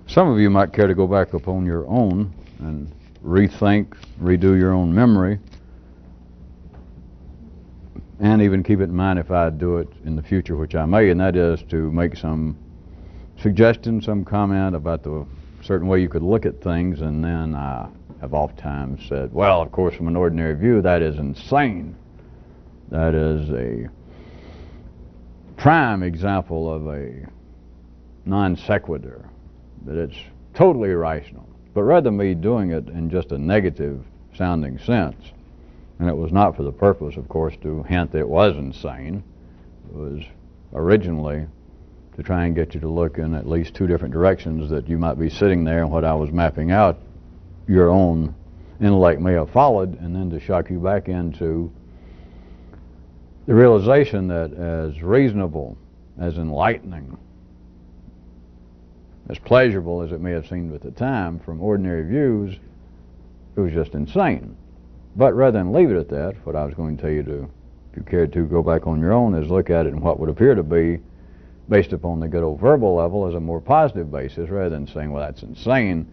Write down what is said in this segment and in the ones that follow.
Some of you might care to go back upon your own and rethink, redo your own memory, and even keep it in mind if I do it in the future, which I may, and that is to make some suggestion, some comment about the certain way you could look at things, and then I have oftentimes said, well, of course, from an ordinary view, that is insane. That is a prime example of a non sequitur, that it's totally irrational. But rather than me doing it in just a negative sounding sense, and it was not for the purpose, of course, to hint that it was insane, it was originally to try and get you to look in at least two different directions that you might be sitting there, and what I was mapping out, your own intellect may have followed, and then to shock you back into the realization that as reasonable, as enlightening, as pleasurable as it may have seemed at the time, from ordinary views, it was just insane. But rather than leave it at that, what I was going to tell you to, if you cared to go back on your own, is look at it in what would appear to be, based upon the good old verbal level, as a more positive basis, rather than saying, well, that's insane.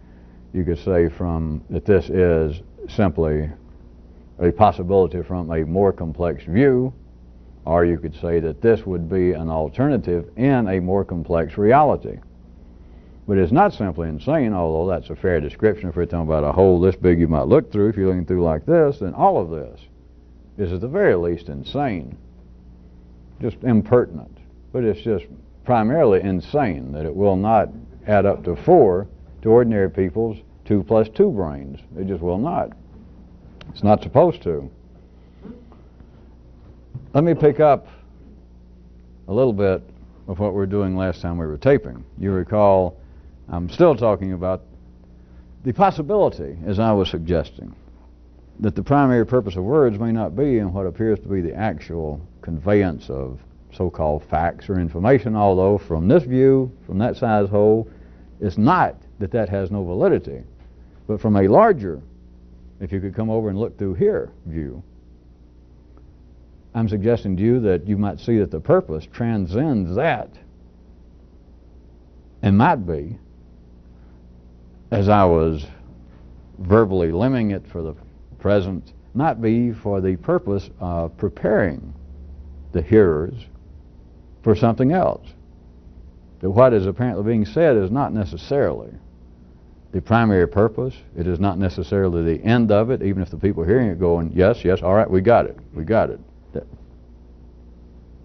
You could say that this is simply a possibility from a more complex view, or you could say that this would be an alternative in a more complex reality. But it's not simply insane, although that's a fair description. If we're talking about a hole this big you might look through, if you're looking through like this, then all of this is at the very least insane. Just impertinent. But it's just primarily insane, that it will not add up to 4 to ordinary people's 2 plus 2 brains. It just will not. It's not supposed to. Let me pick up a little bit of what we were doing last time we were taping. You recall, I'm still talking about the possibility, as I was suggesting, that the primary purpose of words may not be in what appears to be the actual conveyance of so-called facts or information, although from this view, from that size hole, it's not that that has no validity. But from a larger, if you could come over and look through here view, I'm suggesting to you that you might see that the purpose transcends that, and might be, as I was verbally limiting it for the present, might be for the purpose of preparing the hearers for something else. That what is apparently being said is not necessarily the primary purpose. It is not necessarily the end of it, even if the people hearing it going, yes, yes, all right, we got it, we got it.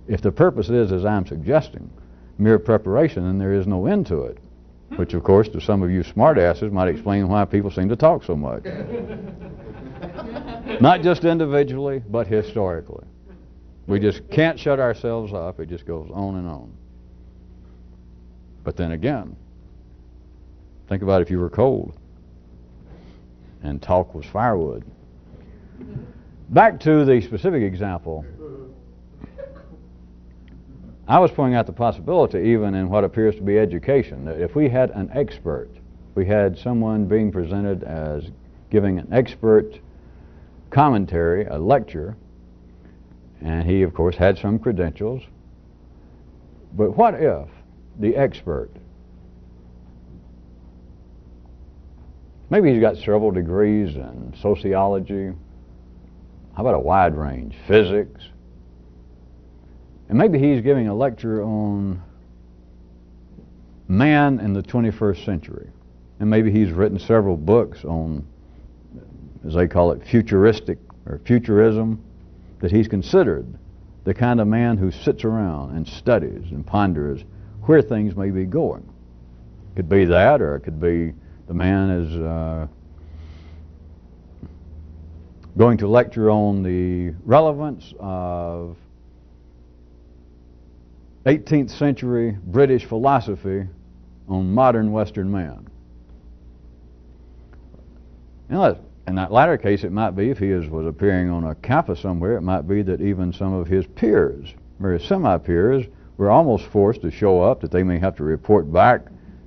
If the purpose is, as I'm suggesting, mere preparation, then there is no end to it. Which, of course, to some of you smartasses might explain why people seem to talk so much. Not just individually, but historically. We just can't shut ourselves up. It just goes on and on. But then again, think about if you were cold and talk was firewood. Back to the specific example, I was pointing out the possibility even in what appears to be education, that if we had an expert, we had someone being presented as giving an expert commentary, a lecture, and he, of course, had some credentials. But what if the expert, maybe he's got several degrees in sociology, how about a wide range, physics, and maybe he's giving a lecture on man in the 21st century. And maybe he's written several books on, as they call it, futuristic or futurism, that he's considered the kind of man who sits around and studies and ponders where things may be going. It could be that, or it could be the man is going to lecture on the relevance of 18th century British philosophy on modern Western man. Now, in that latter case, it might be, if he was appearing on a campus somewhere, it might be that even some of his peers, or his semi-peers, were almost forced to show up, that they may have to report back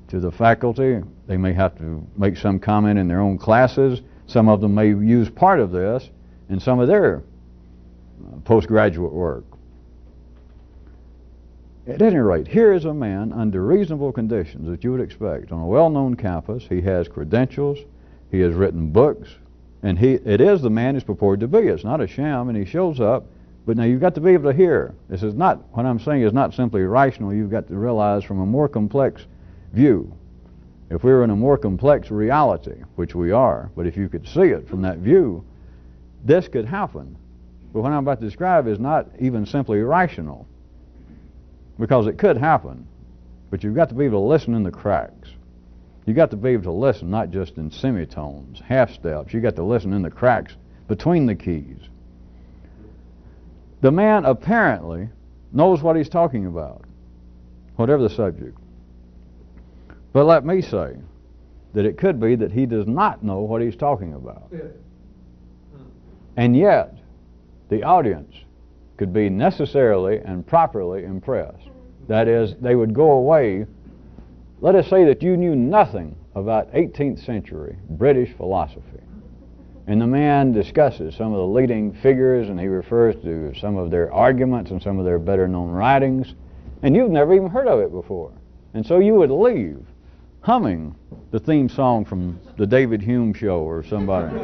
to the faculty. They may have to make some comment in their own classes. Some of them may use part of this in some of their postgraduate work. At any rate, here is a man under reasonable conditions that you would expect. On a well-known campus, he has credentials, he has written books, and it is the man he's purported to be. It's not a sham, and he shows up. But now you've got to be able to hear. This is not, what I'm saying is not simply rational. You've got to realize from a more complex view. If we were in a more complex reality, which we are, but if you could see it from that view, this could happen. But what I'm about to describe is not even simply rational, because it could happen. But you've got to be able to listen in the cracks. You've got to be able to listen not just in semitones, half steps. You've got to listen in the cracks between the keys. The man apparently knows what he's talking about, whatever the subject. But let me say that it could be that he does not know what he's talking about. And yet, the audience could be necessarily and properly impressed. That is, they would go away. Let us say that you knew nothing about 18th century British philosophy. And the man discusses some of the leading figures, and he refers to some of their arguments and some of their better known writings, and you've never even heard of it before. And so you would leave humming the theme song from the David Hume show or somebody.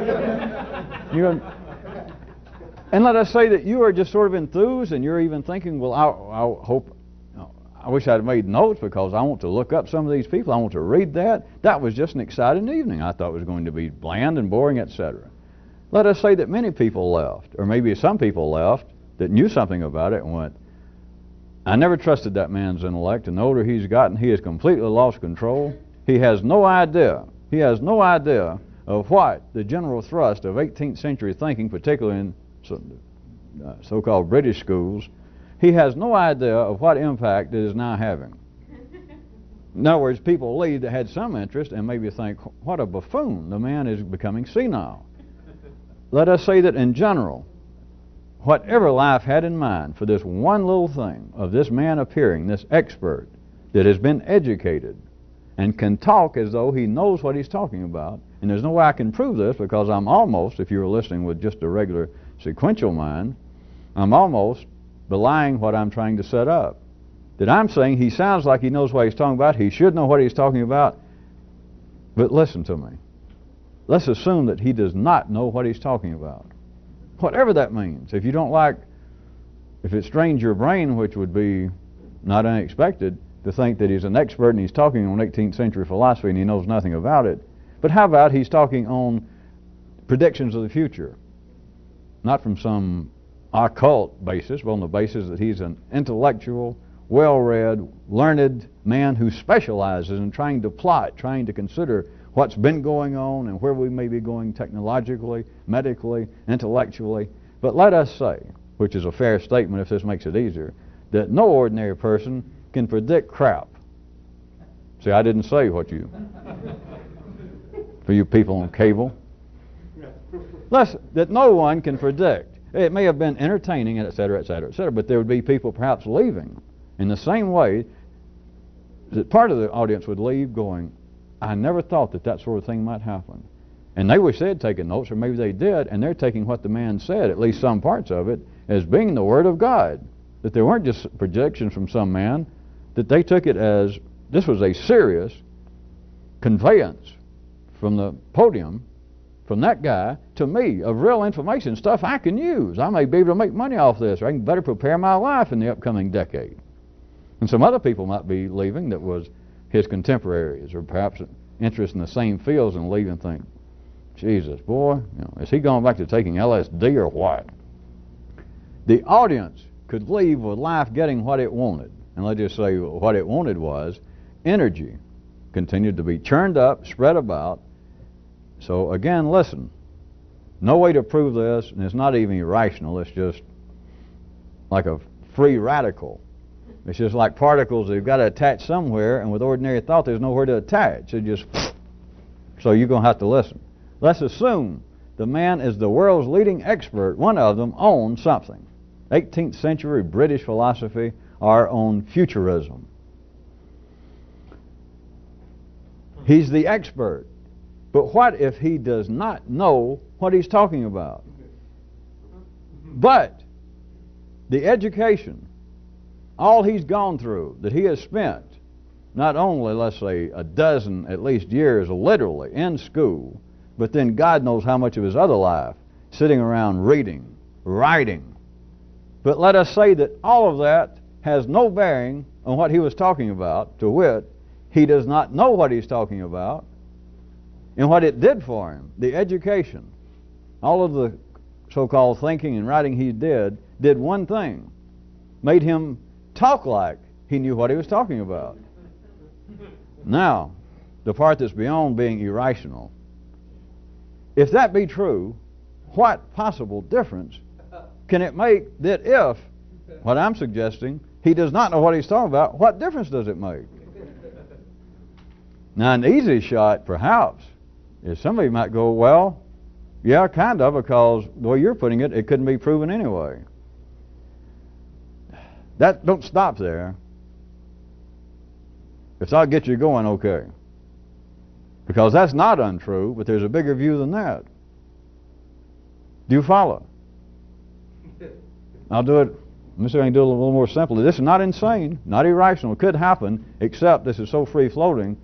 And let us say that you are just sort of enthused, and you're even thinking, well, I wish I'd made notes because I want to look up some of these people. I want to read that. That was just an exciting evening. I thought it was going to be bland and boring, etc. Let us say that many people left, or maybe some people left that knew something about it and went, I never trusted that man's intellect, and the older he's gotten, he has completely lost control. He has no idea. He has no idea of what the general thrust of 18th century thinking, particularly in so-called British schools, he has no idea of what impact it is now having. In other words, people leave that had some interest and maybe think, what a buffoon, the man is becoming senile. Let us say that in general, whatever life had in mind for this one little thing of this man appearing, this expert that has been educated and can talk as though he knows what he's talking about, and there's no way I can prove this because I'm almost, if you were listening with just a regular sequential mind, I'm almost belying what I'm trying to set up. That I'm saying he sounds like he knows what he's talking about, he should know what he's talking about, but listen to me. Let's assume that he does not know what he's talking about. Whatever that means. If you don't like, if it strains your brain, which would be not unexpected, to think that he's an expert and he's talking on 18th century philosophy and he knows nothing about it. But how about he's talking on predictions of the future? Not from some occult basis, but on the basis that he's an intellectual, well-read, learned man who specializes in trying to plot, trying to consider what's been going on and where we may be going technologically, medically, intellectually. But let us say, which is a fair statement if this makes it easier, that no ordinary person can predict crap. See, I didn't say what you, for you people on cable. That no one can predict. It may have been entertaining, and et cetera, et cetera, et cetera, but there would be people perhaps leaving in the same way that part of the audience would leave going, I never thought that that sort of thing might happen. And they wish they had taken notes, or maybe they did, and they're taking what the man said, at least some parts of it, as being the Word of God. That they weren't just projections from some man, that they took it as this was a serious conveyance from the podium, from that guy, to me, of real information, stuff I can use. I may be able to make money off this, or I can better prepare my life in the upcoming decade. And some other people might be leaving that was his contemporaries, or perhaps interest in the same fields, and leave and think, Jesus, boy, is he going back to taking LSD or what? The audience could leave with life getting what it wanted. And let's just say what it wanted was energy continued to be churned up, spread about. So again, listen, no way to prove this, and it's not even irrational, it's just like a free radical. It's just like particles that you've got to attach somewhere, and with ordinary thought there's nowhere to attach. It just, so you're going to have to listen. Let's assume the man is the world's leading expert, one of them, on something. 18th century British philosophy, or on futurism. He's the expert. But what if he does not know what he's talking about? But the education all he's gone through, that he has spent not only, let's say, a dozen at least years literally in school, but then God knows how much of his other life sitting around reading, writing. But let us say that all of that has no bearing on what he was talking about, to wit, he does not know what he's talking about and what it did for him, the education. All of the so-called thinking and writing he did one thing, made him talk like he knew what he was talking about. Now, the part that's beyond being irrational. If that be true, what possible difference can it make that if, what I'm suggesting, he does not know what he's talking about, what difference does it make? Now, an easy shot, perhaps, is somebody might go, well, yeah, kind of, because the way you're putting it, it couldn't be proven anyway. That don't stop there. If that'll get you going, okay. Because that's not untrue, but there's a bigger view than that. Do you follow? I'll do it. Let me see if I can do it a little more simply. This is not insane, not irrational. It could happen, except this is so free-floating.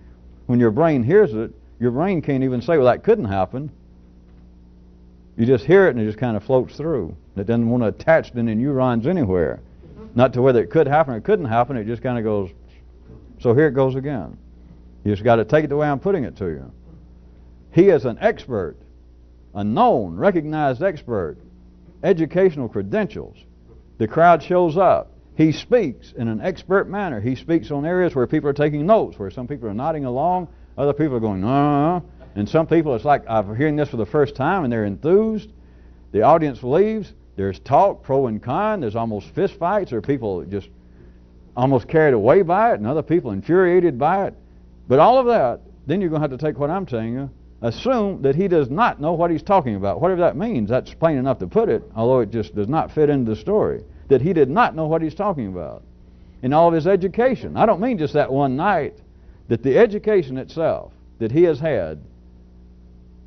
When your brain hears it, your brain can't even say, well, that couldn't happen. You just hear it and it just kind of floats through. It doesn't want to attach to any neurons anywhere. Not to whether it could happen or it couldn't happen. It just kind of goes, so here it goes again. You just got to take it the way I'm putting it to you. He is an expert, a known, recognized expert, educational credentials. The crowd shows up. He speaks in an expert manner. He speaks on areas where people are taking notes, where some people are nodding along, other people are going, and some people, it's like, I'm hearing this for the first time and they're enthused. The audience leaves. There's talk, pro and con. There's almost fist fights. There are people just almost carried away by it and other people infuriated by it. But all of that, then you're going to have to take what I'm telling you, assume that he does not know what he's talking about. Whatever that means, that's plain enough to put it, although it just does not fit into the story. That he did not know what he's talking about in all of his education. I don't mean just that one night, that the education itself that he has had,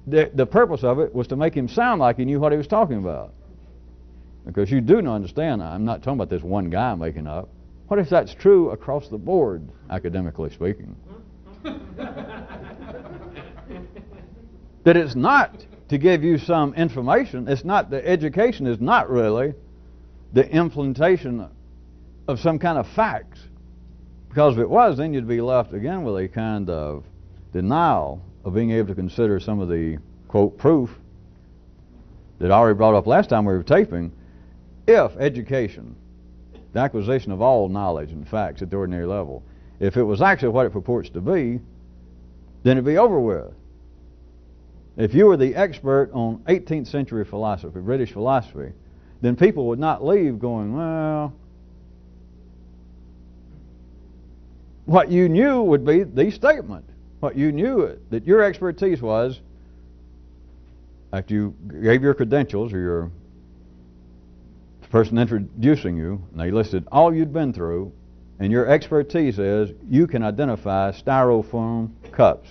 the purpose of it was to make him sound like he knew what he was talking about. Because you do understand, I'm not talking about this one guy making up. What if that's true across the board, academically speaking? That it's not to give you some information. It's not, the education is not really the implantation of some kind of facts. Because if it was, then you'd be left again with a kind of denial of being able to consider some of the, quote, proof that I already brought up last time we were taping. If education, the acquisition of all knowledge and facts at the ordinary level, if it was actually what it purports to be, then it'd be over with. If you were the expert on 18th century philosophy, British philosophy, then people would not leave going, well, what you knew would be the statement. What you knew that your expertise was, after you gave your credentials or your person introducing you, and they listed all you'd been through, and your expertise is you can identify Styrofoam cups.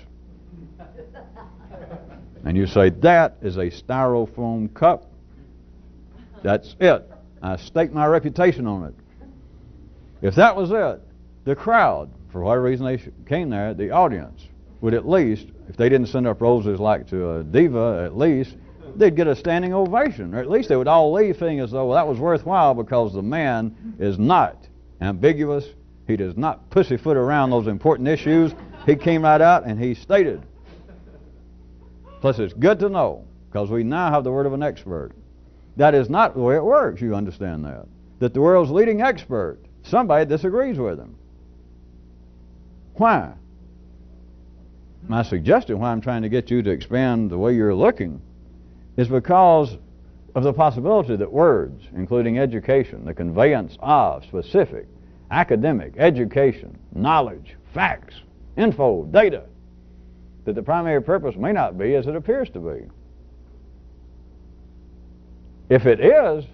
And you say, that is a Styrofoam cup. That's it. I stake my reputation on it. If that was it, the crowd, for whatever reason they came there, the audience, would at least, if they didn't send up roses like to a diva, at least, they'd get a standing ovation. Or at least they would all leave feeling as though, well, that was worthwhile because the man is not ambiguous. He does not pussyfoot around those important issues. He came right out and he stated. Plus, it's good to know, because we now have the word of an expert. That is not the way it works, you understand that. That the world's leading expert, somebody disagrees with him. Why? My suggestion, why I'm trying to get you to expand the way you're looking, is because of the possibility that words, including education, the conveyance of specific academic education, knowledge, facts, info, data, that the primary purpose may not be as it appears to be. If it is,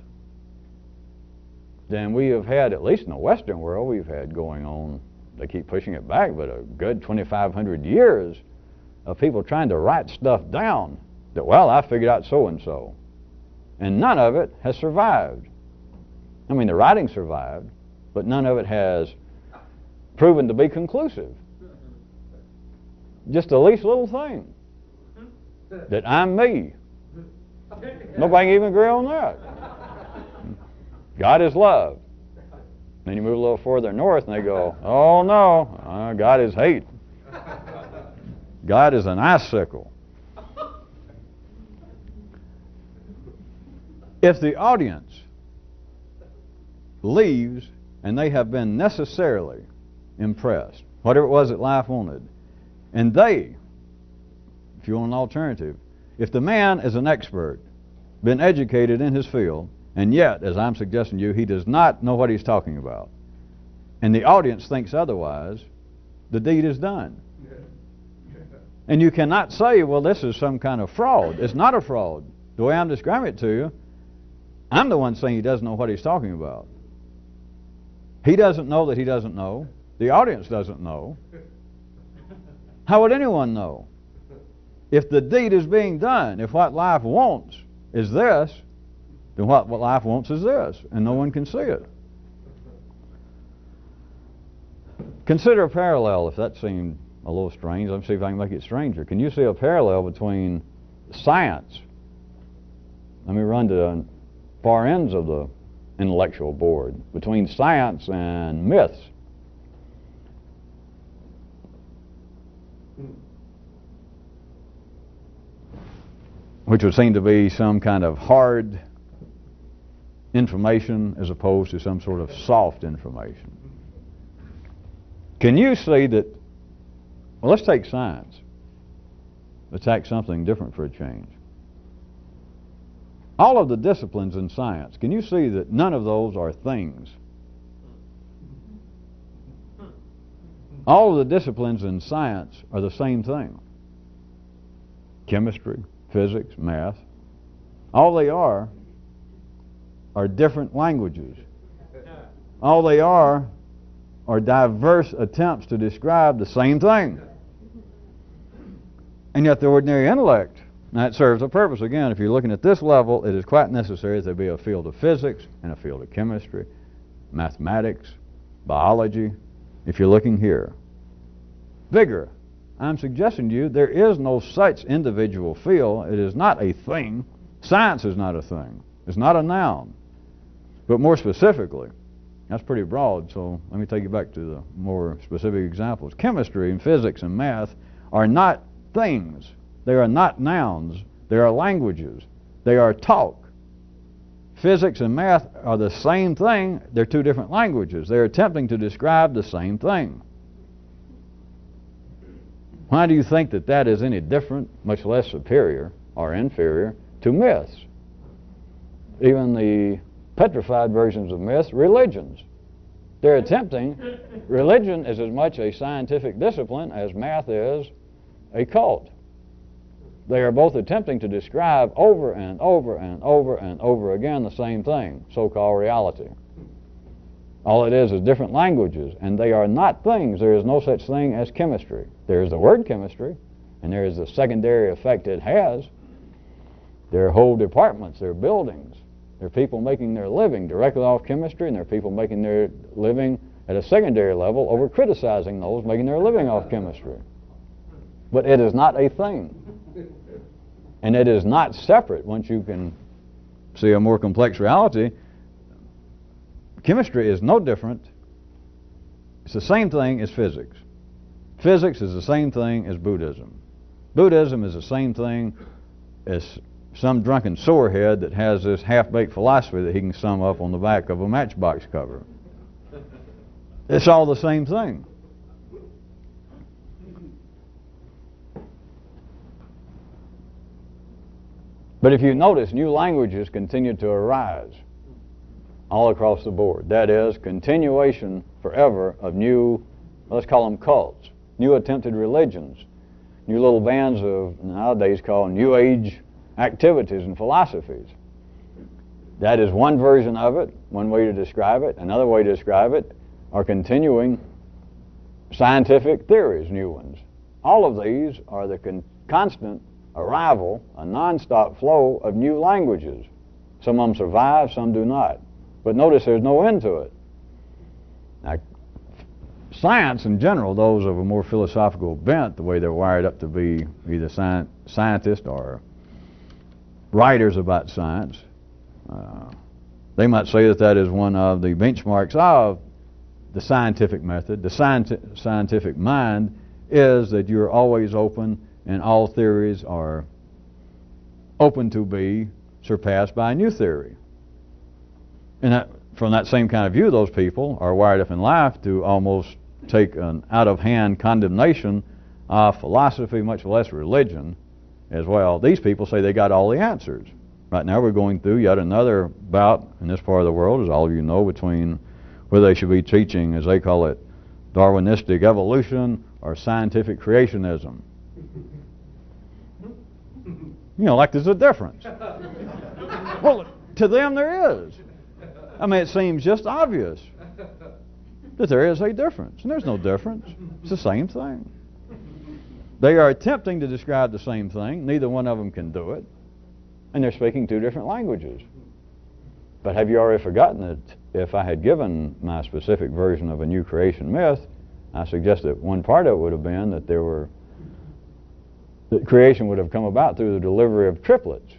then we have had, at least in the Western world, we've had going on, they keep pushing it back, but a good 2,500 years of people trying to write stuff down that, well, I figured out so-and-so. And none of it has survived. I mean, the writing survived, but none of it has proven to be conclusive. Just the least little thing. That I'm me. Nobody can even agree on that. God is love. Then you move a little further north and they go, oh no, God is hate. God is an icicle. If the audience leaves and they have been necessarily impressed, whatever it was that life wanted, and they, if you want an alternative, if the man is an expert, been educated in his field, and yet, as I'm suggesting to you, he does not know what he's talking about, and the audience thinks otherwise, the deed is done. And you cannot say, well, this is some kind of fraud. It's not a fraud. The way I'm describing it to you, I'm the one saying he doesn't know what he's talking about. He doesn't know that he doesn't know. The audience doesn't know. How would anyone know? If the deed is being done, if what life wants is this, then what life wants is this, and no one can see it. Consider a parallel, if that seemed a little strange. Let me see if I can make it stranger. Can you see a parallel between science? Let me run to the far ends of the intellectual board. Between science and myths. Which would seem to be some kind of hard information as opposed to some sort of soft information. Can you see that, well, let's take science. Let's take something different for a change. All of the disciplines in science, can you see that none of those are things? All of the disciplines in science are the same thing. Chemistry, physics, math. All they are different languages. All they are diverse attempts to describe the same thing. And yet the ordinary intellect, now it serves a purpose. Again, if you're looking at this level, it is quite necessary that there be a field of physics and a field of chemistry, mathematics, biology. If you're looking here, vigor. I'm suggesting to you there is no such individual field. It is not a thing. Science is not a thing. It's not a noun. But more specifically, that's pretty broad, so let me take you back to the more specific examples. Chemistry and physics and math are not things. They are not nouns. They are languages. They are talk. Physics and math are the same thing. They're two different languages. They're attempting to describe the same thing. Why do you think that that is any different, much less superior or inferior, to myths? Even the petrified versions of myths, religions. They're attempting, religion is as much a scientific discipline as math is a cult. They are both attempting to describe over and over and over and over again the same thing, so-called reality. All it is different languages, and they are not things. There is no such thing as chemistry. There is the word chemistry, and there is the secondary effect it has. There are whole departments, there are buildings. There are people making their living directly off chemistry, and there are people making their living at a secondary level over criticizing those making their living off chemistry. But it is not a thing. And it is not separate. Once you can see a more complex reality, chemistry is no different. It's the same thing as physics. Physics is the same thing as Buddhism. Buddhism is the same thing as some drunken sorehead that has this half-baked philosophy that he can sum up on the back of a matchbox cover. It's all the same thing. But if you notice, new languages continue to arise all across the board. That is, continuation forever of new, let's call them cults, new attempted religions, new little bands of, nowadays called New Age activities and philosophies. That is one version of it, one way to describe it. Another way to describe it are continuing scientific theories, new ones. All of these are the constant arrival, a non-stop flow of new languages. Some of them survive, some do not. But notice there's no end to it. science in general, those of a more philosophical bent, the way they're wired up to be either scientists or writers about science, they might say that that is one of the benchmarks of the scientific method. The scientific mind is that you're always open and all theories are open to be surpassed by a new theory. And that, from that same kind of view, those people are wired up in life to almost take an out-of-hand condemnation of philosophy, much less religion as well. These people say they got all the answers. Right now we're going through yet another bout in this part of the world, as all of you know, between whether they should be teaching, as they call it, Darwinistic evolution or scientific creationism. You know, like there's a difference. Well, to them there is. I mean, it seems just obvious that there is a difference. And there's no difference. It's the same thing. They are attempting to describe the same thing. Neither one of them can do it. And they're speaking two different languages. But have you already forgotten that if I had given my specific version of a new creation myth, I suggest that one part of it would have been that that creation would have come about through the delivery of triplets,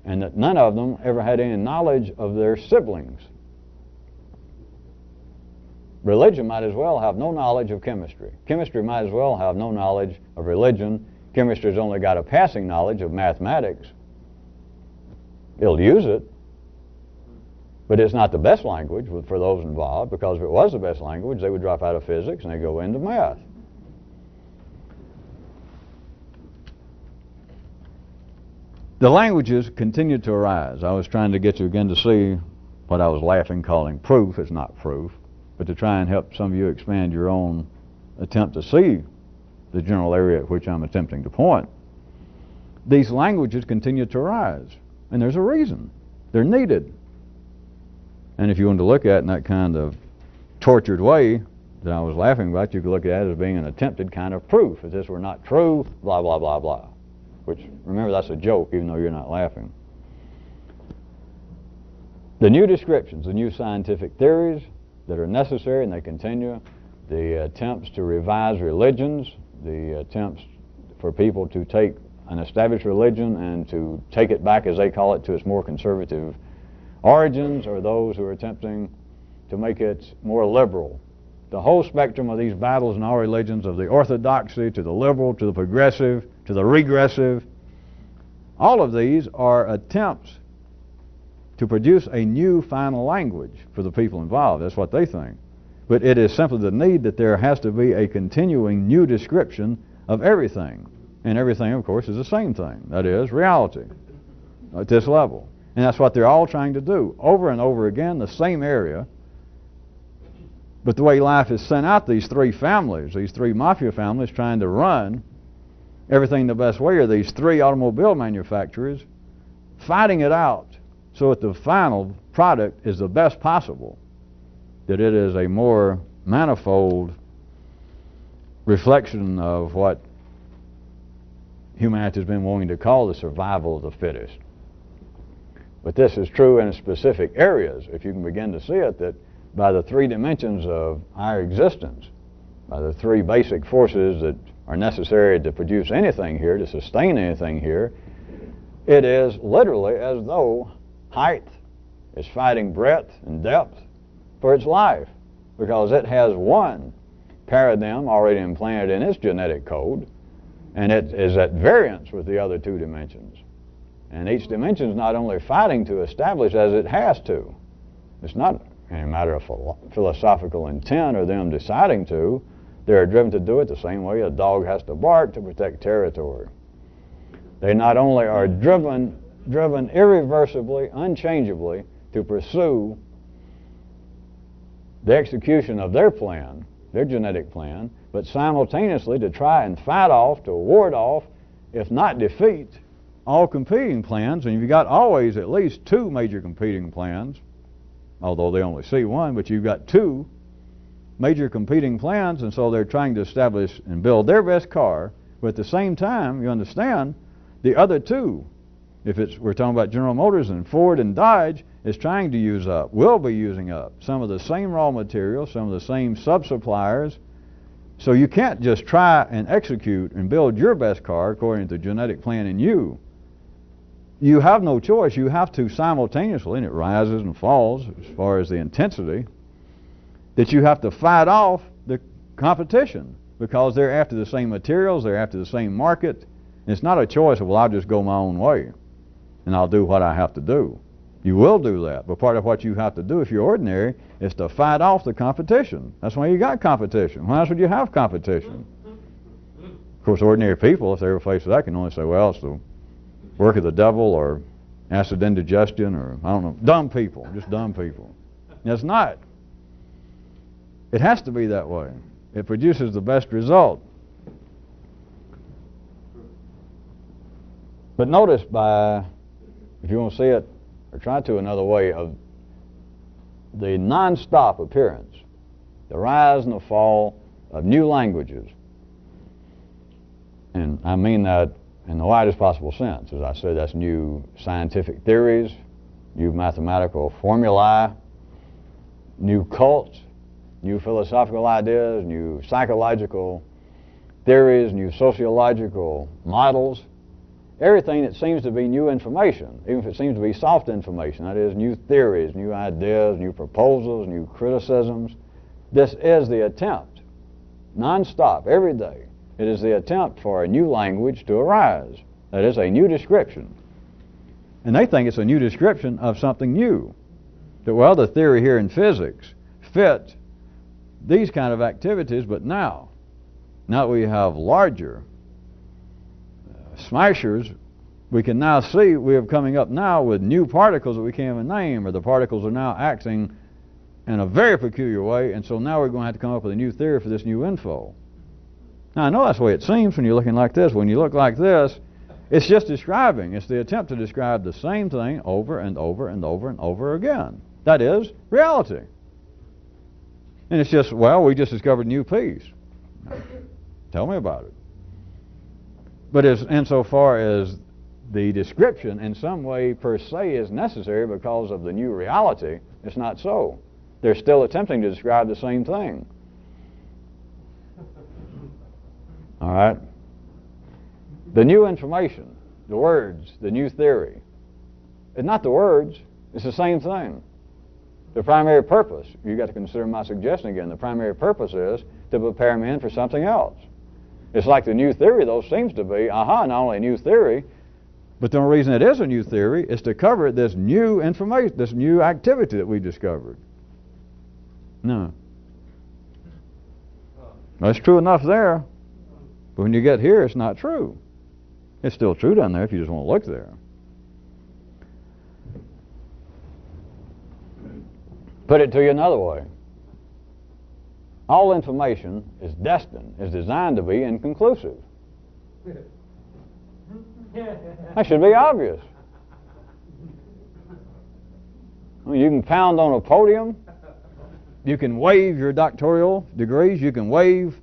and that none of them ever had any knowledge of their siblings. Religion might as well have no knowledge of chemistry. Chemistry might as well have no knowledge of religion. Chemistry's only got a passing knowledge of mathematics. It'll use it, but it's not the best language for those involved, because if it was the best language, they would drop out of physics and they go into math. The languages continue to arise. I was trying to get you again to see what I was laughing calling proof. It's not proof, but to try and help some of you expand your own attempt to see the general area at which I'm attempting to point. These languages continue to arise, and there's a reason. They're needed. And if you want to look at it in that kind of tortured way that I was laughing about, you could look at it as being an attempted kind of proof. If this were not true, blah, blah, blah, blah. Which, remember, that's a joke, even though you're not laughing. The new descriptions, the new scientific theories that are necessary, and they continue, the attempts to revise religions, the attempts for people to take an established religion and to take it back, as they call it, to its more conservative origins, or those who are attempting to make it more liberal. The whole spectrum of these battles in all religions, of the orthodoxy to the liberal to the progressive to the regressive, all of these are attempts to produce a new final language for the people involved. That's what they think. But it is simply the need that there has to be a continuing new description of everything. And everything, of course, is the same thing. That is, reality at this level. And that's what they're all trying to do. Over and over again, the same area. But the way life has sent out these three families, these three mafia families trying to run everything the best way, are these three automobile manufacturers fighting it out so that the final product is the best possible, that it is a more manifold reflection of what humanity has been wanting to call the survival of the fittest. But this is true in specific areas. If you can begin to see it, that by the three dimensions of our existence, by the three basic forces that are necessary to produce anything here, to sustain anything here, it is literally as though height is fighting breadth and depth for its life, because it has one paradigm already implanted in its genetic code, and it is at variance with the other two dimensions. And each dimension is not only fighting to establish as it has to. It's not a matter of philosophical intent or them deciding to. They're driven to do it the same way a dog has to bark to protect territory. They not only are driven irreversibly, unchangeably, to pursue the execution of their plan, their genetic plan, but simultaneously to try and fight off, to ward off, if not defeat, all competing plans. And you've got always at least two major competing plans, although they only see one, but you've got two major competing plans, and so they're trying to establish and build their best car, but at the same time, you understand, the other two, if we're talking about General Motors and Ford and Dodge, is trying to use up, will be using up some of the same raw materials, some of the same sub-suppliers. So you can't just try and execute and build your best car according to the genetic plan in you. You have no choice. You have to simultaneously, and it rises and falls as far as the intensity, that you have to fight off the competition because they're after the same materials, they're after the same market. And it's not a choice of, well, I'll just go my own way and I'll do what I have to do. You will do that, but part of what you have to do if you're ordinary is to fight off the competition. That's why you got competition. Why else would you have competition? Of course, ordinary people, if they were faced with that, can only say, well, it's the work of the devil or acid indigestion or, I don't know, dumb people, just dumb people. And it's not. It has to be that way. It produces the best result. But notice if you want to see it, or try to another way, of the non-stop appearance, the rise and the fall of new languages. And I mean that in the widest possible sense. As I said, that's new scientific theories, new mathematical formulae, new cults, new philosophical ideas, new psychological theories, new sociological models. Everything that seems to be new information, even if it seems to be soft information, that is, new theories, new ideas, new proposals, new criticisms. This is the attempt, non-stop, every day. It is the attempt for a new language to arise. That is, a new description. And they think it's a new description of something new. That, well, the theory here in physics fits these kind of activities, but now we have larger smashers, we can now see we are coming up now with new particles that we can't even name, or the particles are now acting in a very peculiar way, and so now we're going to have to come up with a new theory for this new info. Now, I know that's the way it seems when you're looking like this. When you look like this, it's just describing. It's the attempt to describe the same thing over and over and over and over again. That is reality. And it's just, well, we just discovered a new piece. Tell me about it. But insofar as the description in some way per se is necessary because of the new reality, it's not so. They're still attempting to describe the same thing. All right? The new information, the words, the new theory. It's not the words, it's the same thing. The primary purpose, you've got to consider my suggestion again, the primary purpose is to prepare men for something else. It's like the new theory, though, seems to be, not only a new theory, but the only reason it is a new theory is to cover this new information, this new activity that we discovered. No. That's true enough there, but when you get here, it's not true. It's still true down there if you just want to look there. Put it to you another way. All information is designed to be inconclusive. That should be obvious. I mean, you can pound on a podium, you can wave your doctoral degrees, you can wave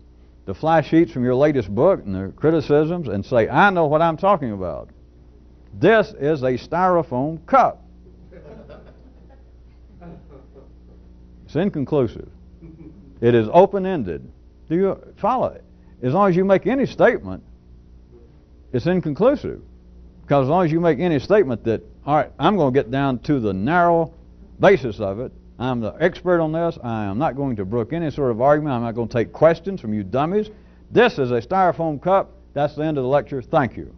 the fly sheets from your latest book and the criticisms and say, I know what I'm talking about. This is a Styrofoam cup. It's inconclusive. It is open-ended. Do you follow it? As long as you make any statement, it's inconclusive. Because as long as you make any statement that, all right, I'm going to get down to the narrow basis of it, I'm the expert on this, I am not going to brook any sort of argument, I'm not going to take questions from you dummies. This is a Styrofoam cup, that's the end of the lecture, thank you.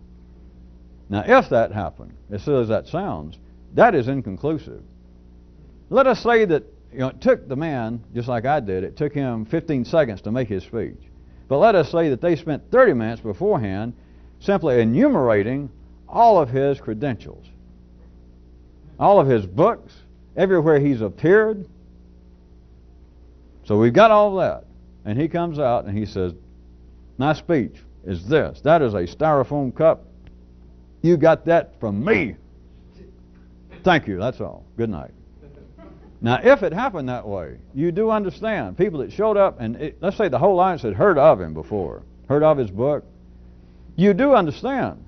Now if that happened, as silly as that sounds, that is inconclusive. Let us say that it took the man, just like I did, it took him 15 seconds to make his speech. But let us say that they spent 30 minutes beforehand simply enumerating all of his credentials, all of his books, everywhere he's appeared. So we've got all that. And he comes out and he says, my speech is this. That is a Styrofoam cup. You got that from me. Thank you, that's all. Good night. Now, if it happened that way, you do understand. People that showed up, and let's say the whole audience had heard of him before, heard of his book, you do understand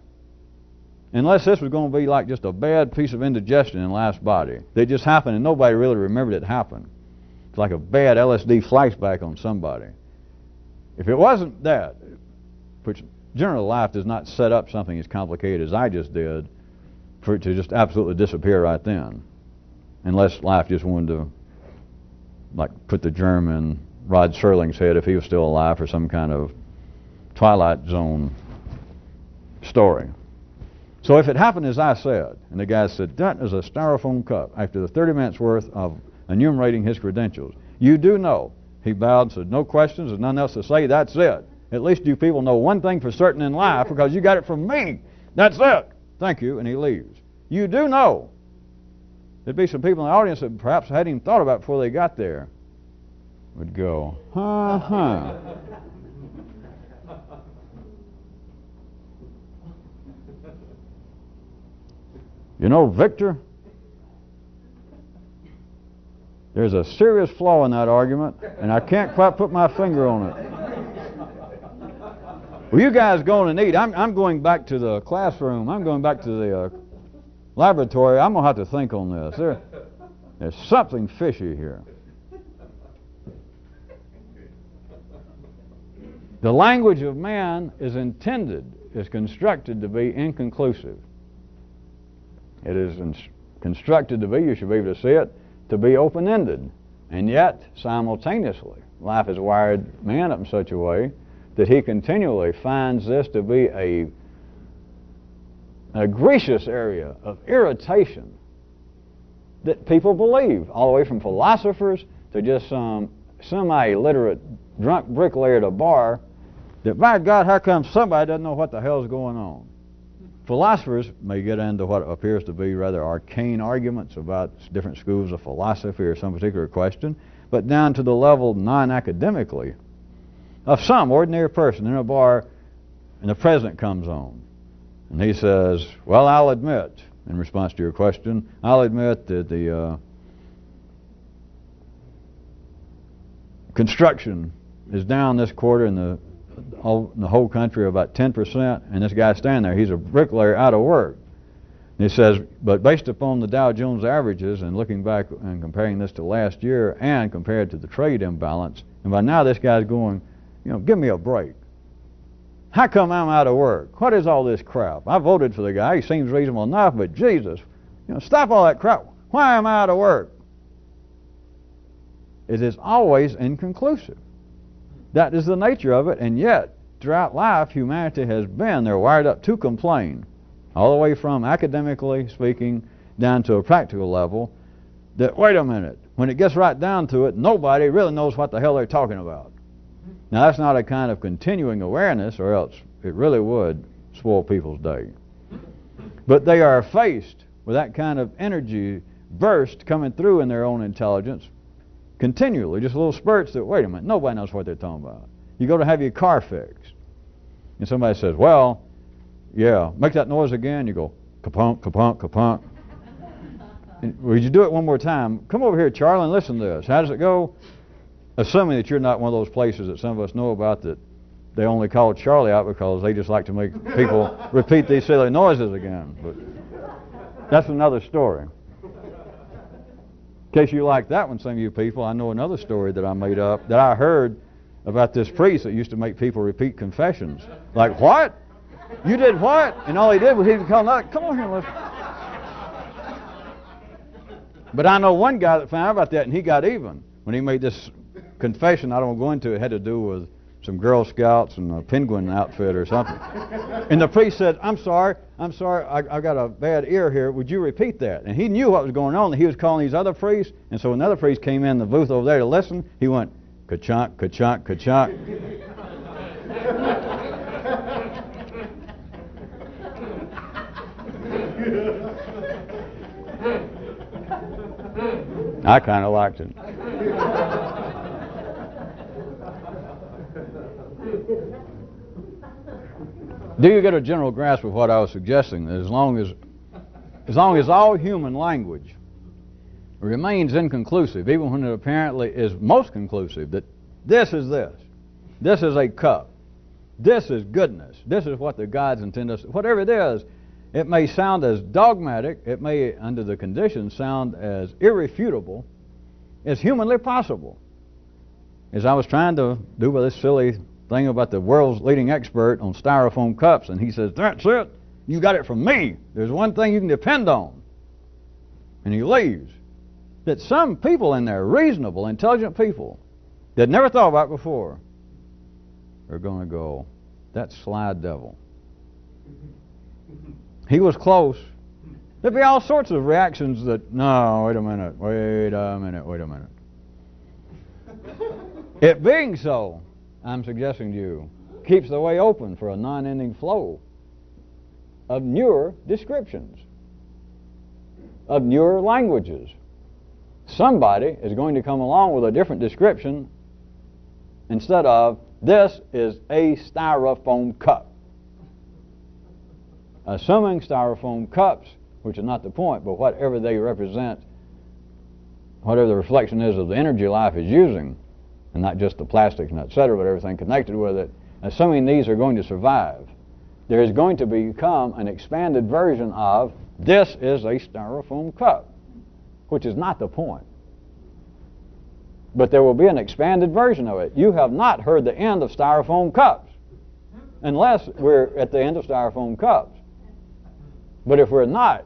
Unless this was going to be like just a bad piece of indigestion in life's body. That just happened and nobody really remembered it happened. It's like a bad LSD flashback on somebody. If it wasn't that, which general life does not set up something as complicated as I just did for it to just absolutely disappear right then. Unless life just wanted to like put the germ in Rod Serling's head if he was still alive for some kind of Twilight Zone story. So if it happened as I said, and the guy said, that is a Styrofoam cup, after the 30 minutes worth of enumerating his credentials, you do know, he bowed and said, no questions, there's nothing else to say, that's it. At least you people know one thing for certain in life because you got it from me. That's it. Thank you, and he leaves. You do know. There'd be some people in the audience that perhaps hadn't even thought about it before they got there. Would go, huh. You know, Victor, there's a serious flaw in that argument, and I can't quite put my finger on it. Well, you guys going to need, I'm going back to the classroom. I'm going back to the laboratory. I'm going to have to think on this. There's something fishy here. The language of man is constructed to be inconclusive. It is constructed to be, you should be able to see it, to be open-ended. And yet, simultaneously, life has wired man up in such a way that he continually finds this to be a egregious area of irritation that people believe, all the way from philosophers to just some semi-illiterate drunk bricklayer at a bar, that by God, how come somebody doesn't know what the hell's going on? Philosophers may get into what appears to be rather arcane arguments about different schools of philosophy or some particular question, but down to the level non-academically of some ordinary person in a bar, and the president comes on and he says, well, I'll admit, in response to your question, I'll admit that the construction is down this quarter in the whole country about 10%, and this guy's standing there, he's a bricklayer out of work. And he says, but based upon the Dow Jones averages and looking back and comparing this to last year and compared to the trade imbalance, and by now this guy's going, you know, give me a break. How come I'm out of work? What is all this crap? I voted for the guy, he seems reasonable enough, but Jesus, you know, stop all that crap. Why am I out of work? It is always inconclusive. That is the nature of it, and yet, throughout life, humanity has been, they're wired up to complain, all the way from academically speaking down to a practical level, that, wait a minute, when it gets right down to it, nobody really knows what the hell they're talking about. Now, that's not a kind of continuing awareness, or else it really would spoil people's day. But they are faced with that kind of energy burst coming through in their own intelligence, continually, just little spurts that, wait a minute, nobody knows what they're talking about. You go to have your car fixed, and somebody says, well, yeah, make that noise again. You go, kapunk, kapunk, kapunk. Would you do it one more time? Come over here, Charlie, and listen to this. How does it go? Assuming that you're not one of those places that some of us know about that they only call Charlie out because they just like to make people repeat these silly noises again. But that's another story. In case you like that one, some of you people, I know another story that I made up, that I heard about this priest that used to make people repeat confessions. Like, what? You did what? And all he did was he would call, come on here and listen. But I know one guy that found out about that, and he got even. When he made this confession, I don't go into it, had to do with some Girl Scouts and a penguin outfit or something. And the priest said, I'm sorry, I got a bad ear here, would you repeat that? And he knew what was going on, and he was calling these other priests, and so another priest came in the booth over there to listen, he went, ka-chunk, ka-chunk, ka-chunk. I kind of liked it. Do you get a general grasp of what I was suggesting? That as long as all human language remains inconclusive, even when it apparently is most conclusive, that this is a cup, this is goodness, this is what the gods intend us, whatever it is, It may sound as dogmatic, it may, under the conditions, sound as irrefutable as humanly possible. As I was trying to do with this silly thing about the world's leading expert on Styrofoam cups, and he says, "That's it, you got it from me. There's one thing you can depend on." And he leaves. That some people in there, reasonable, intelligent people, that never thought about it before, are going to go, "That sly devil. He was close." There'd be all sorts of reactions that, "No, wait a minute. It being so, I'm suggesting to you, keeps the way open for a non-ending flow of newer descriptions, of newer languages. Somebody is going to come along with a different description instead of, "This is a styrofoam cup." Assuming styrofoam cups, which is not the point, but whatever they represent, whatever the reflection is of the energy life is using, and not just the plastics and et cetera, but everything connected with it, assuming these are going to survive, there is going to become an expanded version of, "This is a styrofoam cup," which is not the point. But there will be an expanded version of it. You have not heard the end of styrofoam cups, unless we're at the end of styrofoam cups. But if we're not,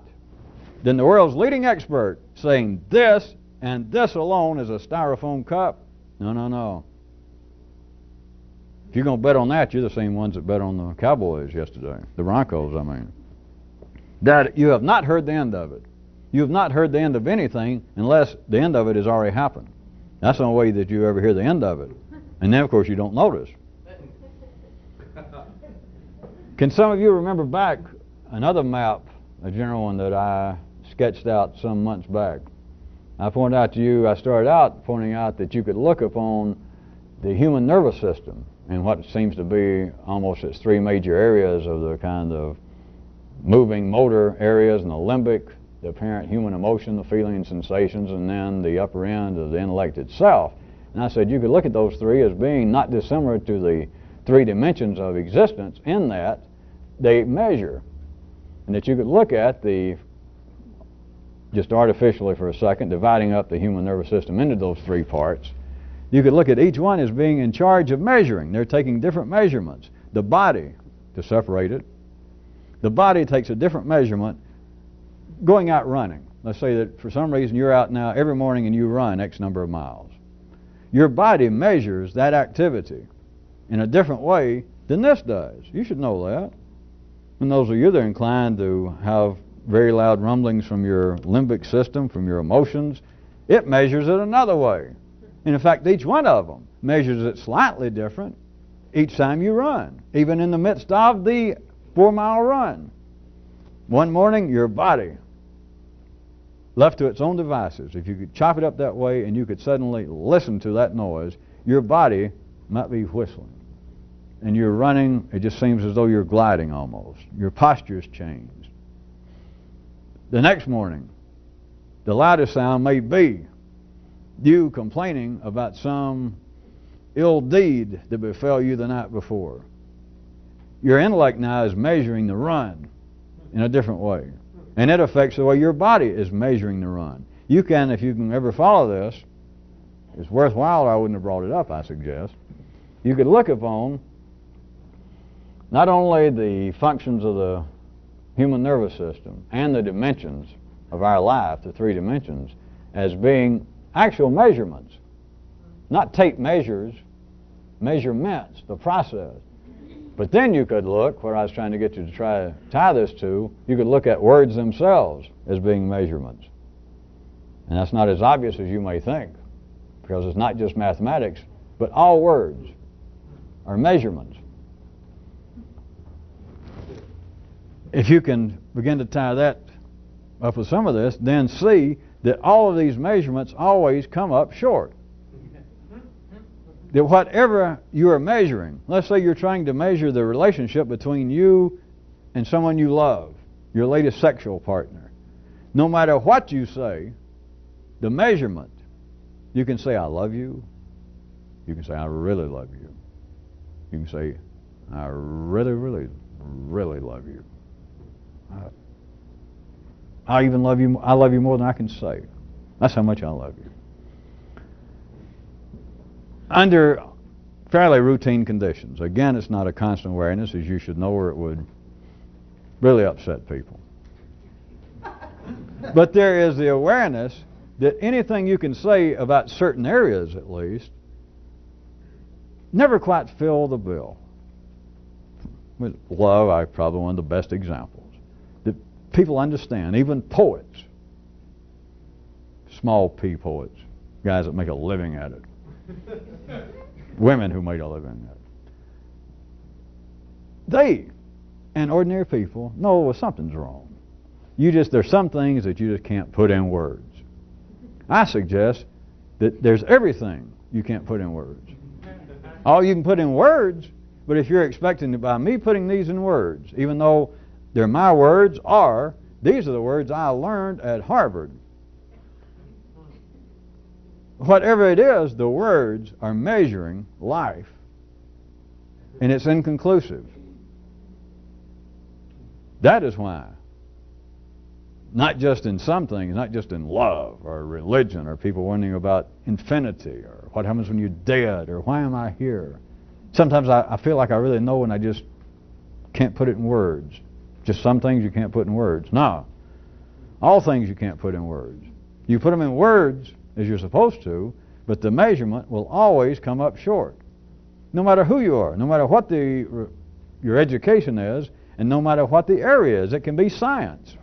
then the world's leading expert saying this and this alone is a styrofoam cup, no. If you're going to bet on that, you're the same ones that bet on the Cowboys yesterday, the Broncos, I mean. That you have not heard the end of it. You have not heard the end of anything unless the end of it has already happened. That's the only way that you ever hear the end of it. And then, of course, you don't notice. Can some of you remember back another map, a general one that I sketched out some months back? I pointed out to you, I started out pointing out that you could look upon the human nervous system and what seems to be almost its three major areas of the kind of moving motor areas, and the limbic, the apparent human emotion, the feeling and sensations, and then the upper end of the intellect itself. And I said you could look at those three as being not dissimilar to the three dimensions of existence in that they measure. And that you could look at the, just artificially for a second, dividing up the human nervous system into those three parts, you could look at each one as being in charge of measuring. They're taking different measurements. The body, to separate it, the body takes a different measurement going out running. Let's say that for some reason you're out now every morning and you run X number of miles. Your body measures that activity in a different way than this does. You should know that. And those of you that are inclined to have very loud rumblings from your limbic system, from your emotions, it measures it another way. And in fact, each one of them measures it slightly different each time you run, even in the midst of the 4-mile run. One morning, your body, left to its own devices, if you could chop it up that way and you could suddenly listen to that noise, your body might be whistling. And you're running, it just seems as though you're gliding almost. Your posture's changed. The next morning, the loudest sound may be you complaining about some ill deed that befell you the night before. Your intellect now is measuring the run in a different way. And it affects the way your body is measuring the run. You can, if you can ever follow this, it's worthwhile, or I wouldn't have brought it up, I suggest. You could look upon not only the functions of the human nervous system and the dimensions of our life, the three dimensions, as being actual measurements. Not tape measures, measurements, the process. But then you could look, what I was trying to get you to try to tie this to, you could look at words themselves as being measurements. And that's not as obvious as you may think, because it's not just mathematics, but all words are measurements. If you can begin to tie that up with some of this, then see that all of these measurements always come up short. That whatever you are measuring, let's say you're trying to measure the relationship between you and someone you love, your latest sexual partner. No matter what you say, the measurement, you can say, I love you. You can say, I really love you. You can say, I really, really, really love you. I even love you. I love you more than I can say. That's how much I love you. Under fairly routine conditions. Again, it's not a constant awareness, as you should know, or it would really upset people. But there is the awareness that anything you can say about certain areas, at least, never quite fill the bill. With love, I probably one of the best examples. That people understand, even poets, small p poets, guys that make a living at it, women who make a living at it. They and ordinary people know well, something's wrong. There's some things that you just can't put in words. I suggest that there's everything you can't put in words. All you can put in words, but if you're expecting to, by me putting these in words, even though they're my words, these are the words I learned at Harvard. Whatever it is, the words are measuring life, and it's inconclusive. That is why, not just in some things, not just in love or religion or people wondering about infinity or what happens when you're dead or why am I here. Sometimes I feel like I really know and I just can't put it in words. Just some things you can't put in words. No. All things you can't put in words. You put them in words as you're supposed to, but the measurement will always come up short. No matter who you are, no matter what your education is, and no matter what the area is. It can be science.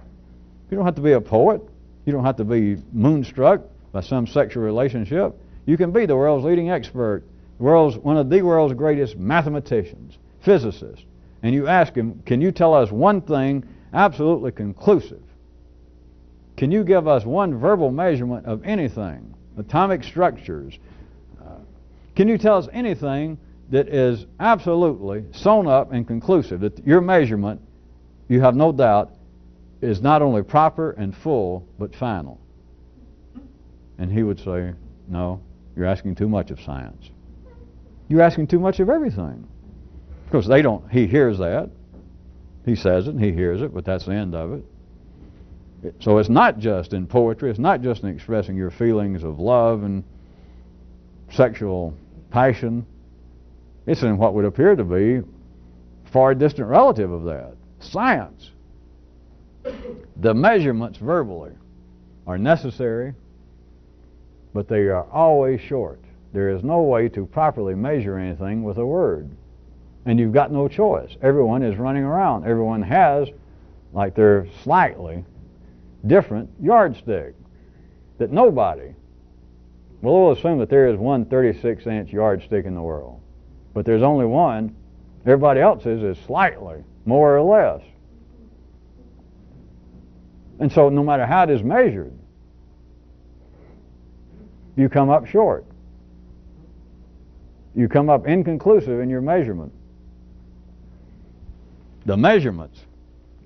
You don't have to be a poet. You don't have to be moonstruck by some sexual relationship. You can be the world's leading expert, one of the world's greatest mathematicians, physicists, and you ask him, can you tell us one thing absolutely conclusive? Can you give us one verbal measurement of anything? Atomic structures. Can you tell us anything that is absolutely sewn up and conclusive, that your measurement, you have no doubt, is not only proper and full, but final? And he would say, no, you're asking too much of science. You're asking too much of everything. Of course, he hears that. He says it, and he hears it, but that's the end of it. So it's not just in poetry, it's not just in expressing your feelings of love and sexual passion. It's in what would appear to be a far distant relative of that, science. The measurements verbally are necessary, but they are always short. There is no way to properly measure anything with a word. And you've got no choice. Everyone is running around. Everyone has, like their slightly different yardstick that nobody, we'll assume that there is one 36-inch yardstick in the world, but there's only one. Everybody else's is slightly more or less. And so no matter how it is measured, you come up short. You come up inconclusive in your measurement. The measurements,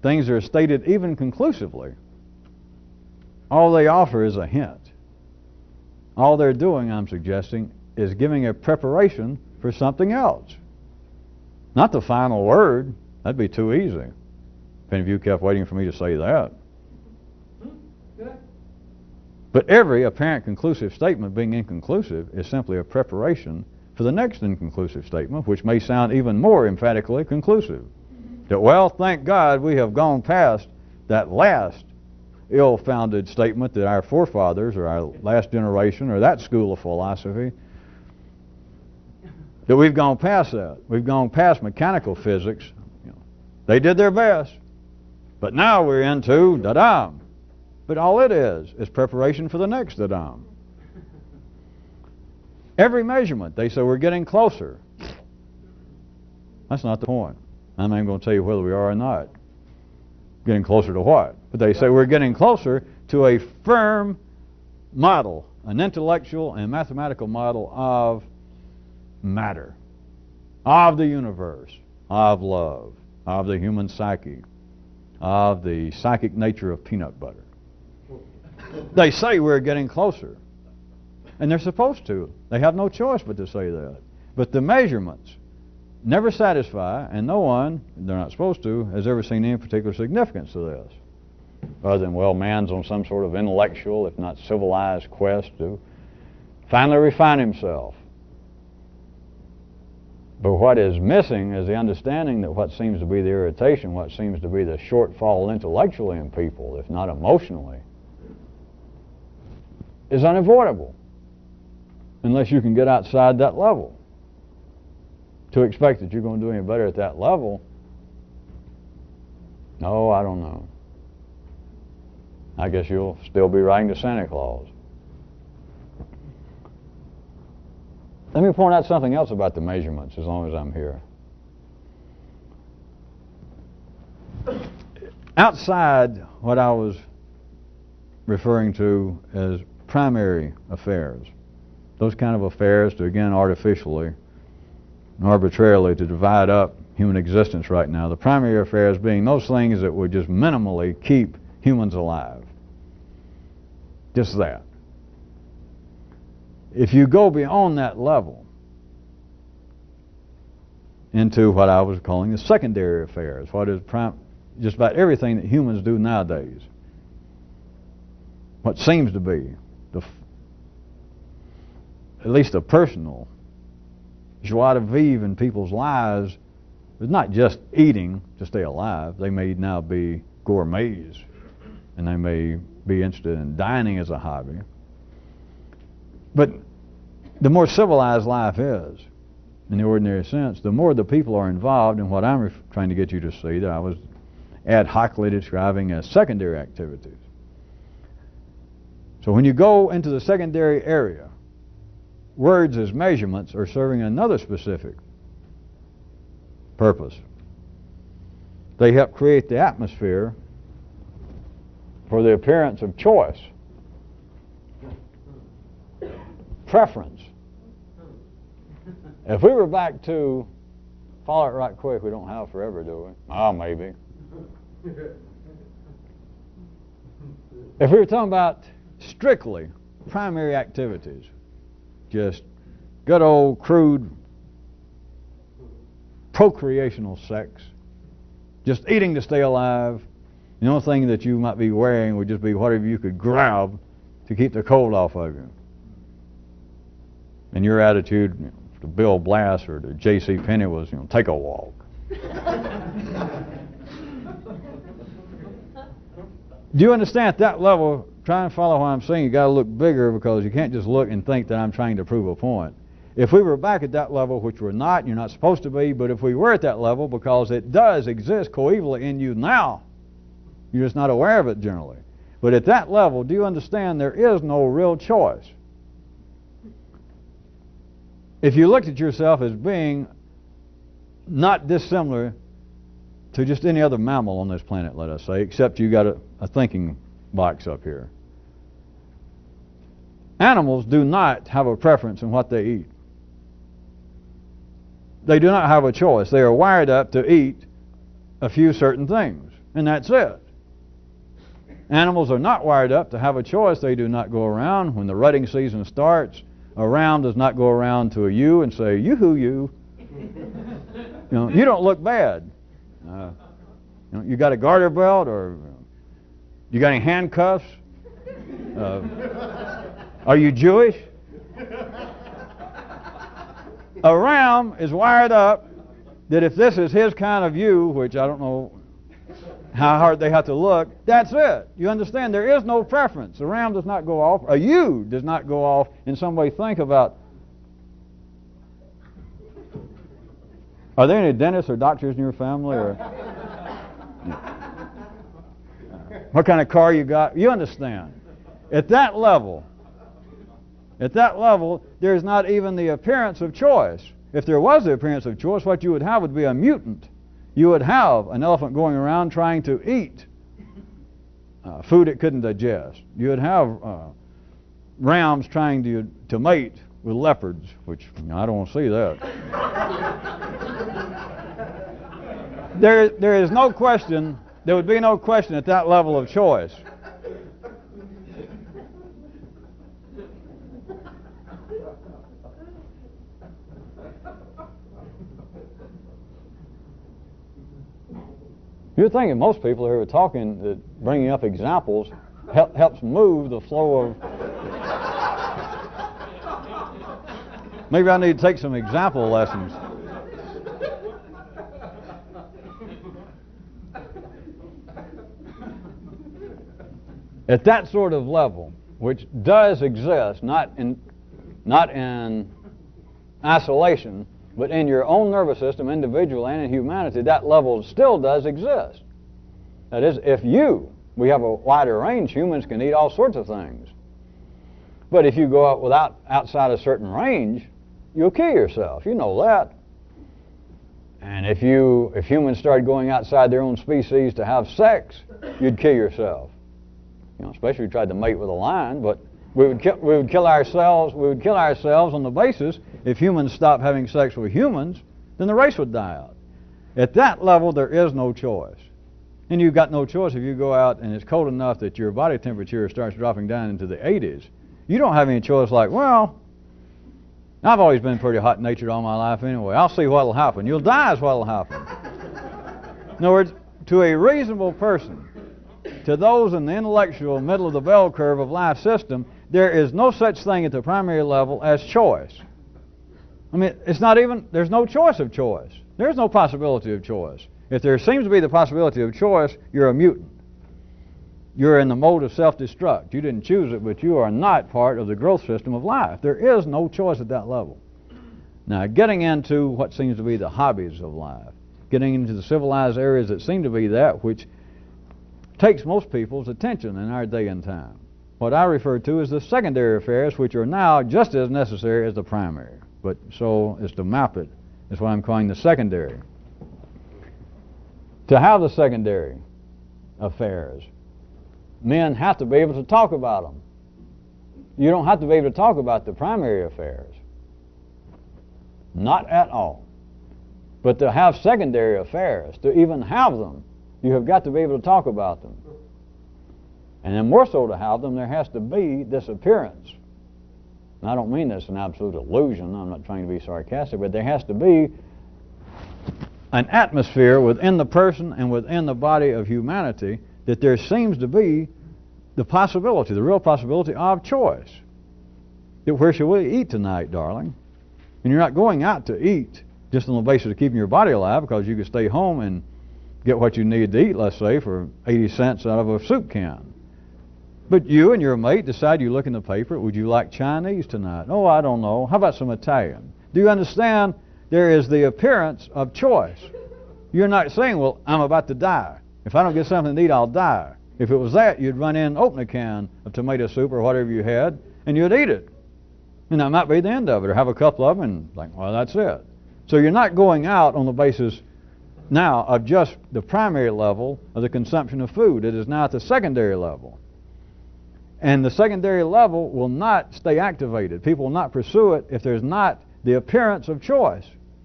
things that are stated even conclusively, all they offer is a hint. All they're doing, I'm suggesting, is giving a preparation for something else. Not the final word. That'd be too easy. If any of you kept waiting for me to say that. But every apparent conclusive statement being inconclusive is simply a preparation for the next inconclusive statement, which may sound even more emphatically conclusive. That, well, thank God we have gone past that last ill-founded statement that our forefathers or our last generation or that school of philosophy, that we've gone past that. We've gone past mechanical physics. They did their best. But now we're into da-dam. But all it is preparation for the next da-dam. Every measurement, they say we're getting closer. That's not the point. I'm not even going to tell you whether we are or not. Getting closer to what? But they say we're getting closer to a firm model, an intellectual and mathematical model of matter, of the universe, of love, of the human psyche, of the psychic nature of peanut butter. They say we're getting closer. And they're supposed to. They have no choice but to say that. But the measurements never satisfy, and no one, they're not supposed to, has ever seen any particular significance to this. Other than, well, man's on some sort of intellectual, if not civilized, quest to finally refine himself. But what is missing is the understanding that what seems to be the irritation, what seems to be the shortfall intellectually in people, if not emotionally, is unavoidable unless you can get outside that level. To expect that you're going to do any better at that level, no, I don't know. I guess you'll still be writing to Santa Claus. Let me point out something else about the measurements as long as I'm here. Outside what I was referring to as primary affairs, those kind of affairs to, again, artificially and arbitrarily to divide up human existence right now, the primary affairs being those things that would just minimally keep humans alive. Just that. If you go beyond that level into what I was calling the secondary affairs, what is just about everything that humans do nowadays, what seems to be at least a personal joie de vivre in people's lives is not just eating to stay alive. They may now be gourmets, and they may be interested in dining as a hobby. But the more civilized life is, in the ordinary sense, the more the people are involved in what I'm trying to get you to see that I was ad hocly describing as secondary activities. So when you go into the secondary area, words as measurements are serving another specific purpose. They help create the atmosphere for the appearance of choice, preference. If we were back to, follow it right quick, we don't have forever, do we? Oh, maybe. If we were talking about strictly primary activities, just good old crude procreational sex, just eating to stay alive, the only thing that you might be wearing would just be whatever you could grab to keep the cold off of you. And your attitude to Bill Blass or to J.C. Penney was, take a walk. Do you understand at that level, try and follow what I'm saying, you got to look bigger because you can't just look and think that I'm trying to prove a point. If we were back at that level, which we're not, you're not supposed to be, but if we were at that level, because it does exist coevally in you now, you're just not aware of it generally. But at that level, do you understand there is no real choice? If you looked at yourself as being not dissimilar to just any other mammal on this planet, let us say, except you got a thinking box up here. Animals do not have a preference in what they eat. They do not have a choice. They are wired up to eat a few certain things, and that's it. Animals are not wired up to have a choice. They do not go around when the rutting season starts. A ram does not go around to a ewe and say, "Yoo-hoo, you. You don't look bad. You got a garter belt, or you got any handcuffs? Are you Jewish?" A ram is wired up that if this is his kind of ewe, which I don't know how hard they have to look, that's it. You understand? There is no preference. A ram does not go off. A ewe does not go off in some way think about, are there any dentists or doctors in your family? Or what kind of car you got? You understand? At that level, there's not even the appearance of choice. If there was the appearance of choice, what you would have would be a mutant. You would have an elephant going around trying to eat food it couldn't digest. You would have rams trying to mate with leopards, which I don't want to see that. There is no question, there would be no question at that level of choice. You're thinking most people who are talking, that bringing up examples helps move the flow of... Maybe I need to take some example lessons. At that sort of level, which does exist, not in isolation, but in your own nervous system, individual and in humanity, that level still does exist. That is, we have a wider range, humans can eat all sorts of things. But if you go out outside a certain range, you'll kill yourself. You know that. And if humans started going outside their own species to have sex, you'd kill yourself. You know, especially if you tried to mate with a lion, but we would kill ourselves on the basis if humans stopped having sex with humans, then the race would die out. At that level, there is no choice. And you've got no choice if you go out and it's cold enough that your body temperature starts dropping down into the 80s. You don't have any choice like, well, I've always been pretty hot-natured all my life anyway. I'll see what'll happen. You'll die is what'll happen. In other words, to a reasonable person, to those in the intellectual middle of the bell curve of life system, there is no such thing at the primary level as choice. I mean, there's no choice of choice. There's no possibility of choice. If there seems to be the possibility of choice, you're a mutant. You're in the mode of self-destruct. You didn't choose it, but you are not part of the growth system of life. There is no choice at that level. Now, getting into what seems to be the hobbies of life, getting into the civilized areas that seem to be that which takes most people's attention in our day and time. What I refer to as the secondary affairs, which are now just as necessary as the primary. But so as to map it, is what I'm calling the secondary. To have the secondary affairs, men have to be able to talk about them. You don't have to be able to talk about the primary affairs. Not at all. But to have secondary affairs, to even have them, you have got to be able to talk about them. And then more so to have them, there has to be this appearance. And I don't mean this an absolute illusion. I'm not trying to be sarcastic, but there has to be an atmosphere within the person and within the body of humanity that there seems to be the possibility, the real possibility of choice. That where shall we eat tonight, darling? And you're not going out to eat just on the basis of keeping your body alive, because you can stay home and get what you need to eat, let's say, for 80 cents out of a soup can. But you and your mate decide, you look in the paper, would you like Chinese tonight? Oh, I don't know. How about some Italian? Do you understand? There is the appearance of choice. You're not saying, well, I'm about to die. If I don't get something to eat, I'll die. If it was that, you'd run in, open a can of tomato soup or whatever you had, and you'd eat it. And that might be the end of it, or have a couple of them and like, well, that's it. So you're not going out on the basis now of just the primary level of the consumption of food. It is now at the secondary level. And the secondary level will not stay activated. People will not pursue it if there's not the appearance of choice.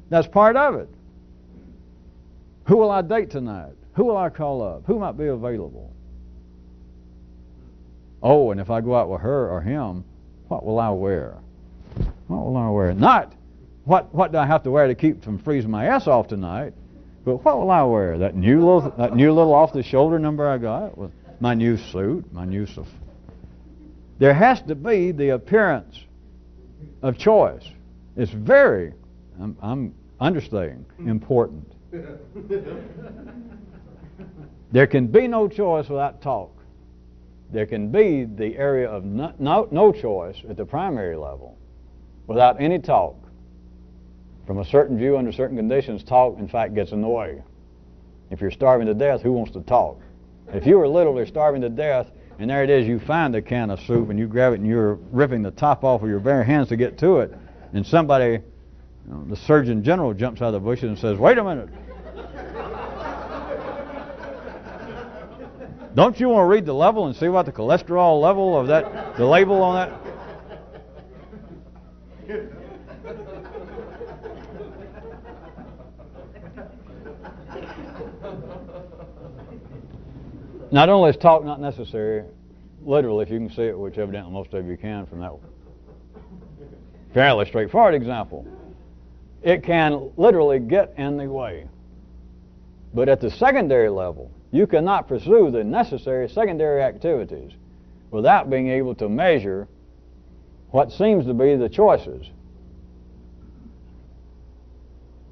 That's part of it. Who will I date tonight? Who will I call up? Who might be available? Oh, and if I go out with her or him, what will I wear? What will I wear? Not what do I have to wear to keep from freezing my ass off tonight, but what will I wear? That new little off the shoulder number I got with my new suit, my new stuff. There has to be the appearance of choice. It's very, I'm understating, important. There can be no choice without talk. There can be the area of no choice at the primary level without any talk. From a certain view, under certain conditions, talk, in fact, gets in the way. If you're starving to death, who wants to talk? If you were literally starving to death, and there it is, you find a can of soup, and you grab it, and you're ripping the top off with your bare hands to get to it, and somebody, the Surgeon General, jumps out of the bushes and says, wait a minute. Don't you want to read the level and see what the cholesterol level of that, the label on that? Not only is talk not necessary, literally, if you can see it, which evidently most of you can from that fairly straightforward example, it can literally get in the way. But at the secondary level, you cannot pursue the necessary secondary activities without being able to measure what seems to be the choices.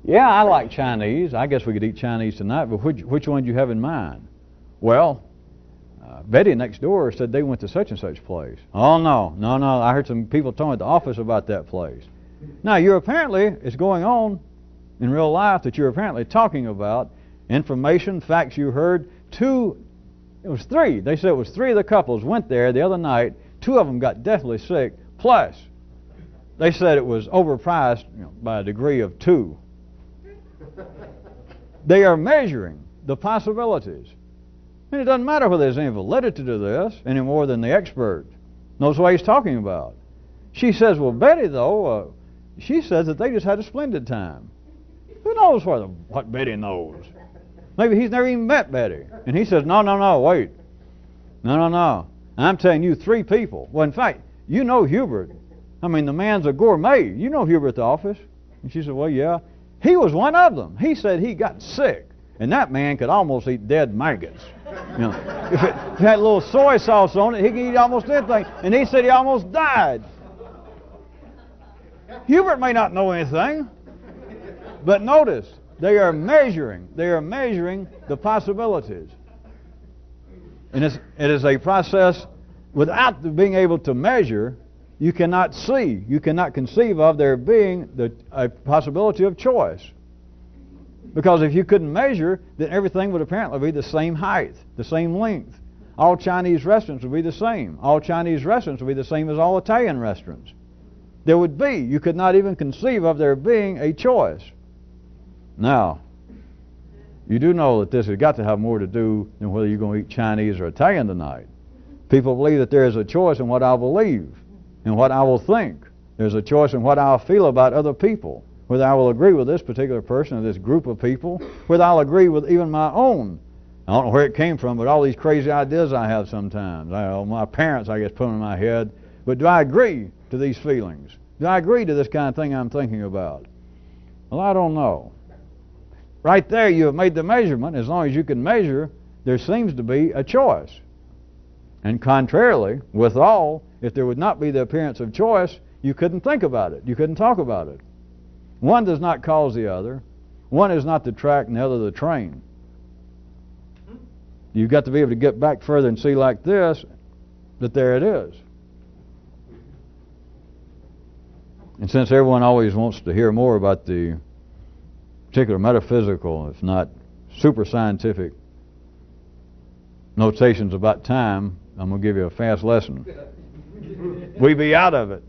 Yeah, I like Chinese. I guess we could eat Chinese tonight, but which one do you have in mind? Well, Betty next door said they went to such and such place. Oh, no. I heard some people talking at the office about that place. Now, it's going on in real life that you're apparently talking about information, facts you heard. It was three. They said it was three of the couples went there the other night. Two of them got deathly sick. Plus, they said it was overpriced by a degree of 2. They are measuring the possibilities. And it doesn't matter whether there's any validity to this any more than the expert knows what he's talking about. She says, well, Betty, though, she says that they just had a splendid time. Who knows what Betty knows? Maybe he's never even met Betty. And he says, no, wait. No. I'm telling you 3 people. Well, in fact, you know Hubert. I mean, the man's a gourmet. You know Hubert at the office. And she said, well, yeah. He was one of them. He said he got sick. And that man could almost eat dead maggots. If it had a little soy sauce on it, he could eat almost anything. And he said he almost died. Hubert may not know anything, but notice, they are measuring the possibilities. And it is a process without being able to measure. You cannot see, you cannot conceive of there being a possibility of choice. Because if you couldn't measure, then everything would apparently be the same height, the same length. All Chinese restaurants would be the same. All Chinese restaurants would be the same as all Italian restaurants. You could not even conceive of there being a choice. Now, you do know that this has got to have more to do than whether you're going to eat Chinese or Italian tonight. People believe that there is a choice in what I believe and what I will think. There's a choice in what I'll feel about other people. Whether I will agree with this particular person or this group of people, whether I'll agree with even my own. I don't know where it came from, but all these crazy ideas I have sometimes. My parents, I guess, put them in my head. But do I agree to these feelings? Do I agree to this kind of thing I'm thinking about? Well, I don't know. Right there, you have made the measurement. As long as you can measure, there seems to be a choice. And contrarily, withal, if there would not be the appearance of choice, you couldn't think about it. You couldn't talk about it. One does not cause the other. One is not the track and the other the train. You've got to be able to get back further and see like this, that there it is. And since everyone always wants to hear more about the particular metaphysical, if not super scientific notations about time, I'm going to give you a fast lesson. We be out of it.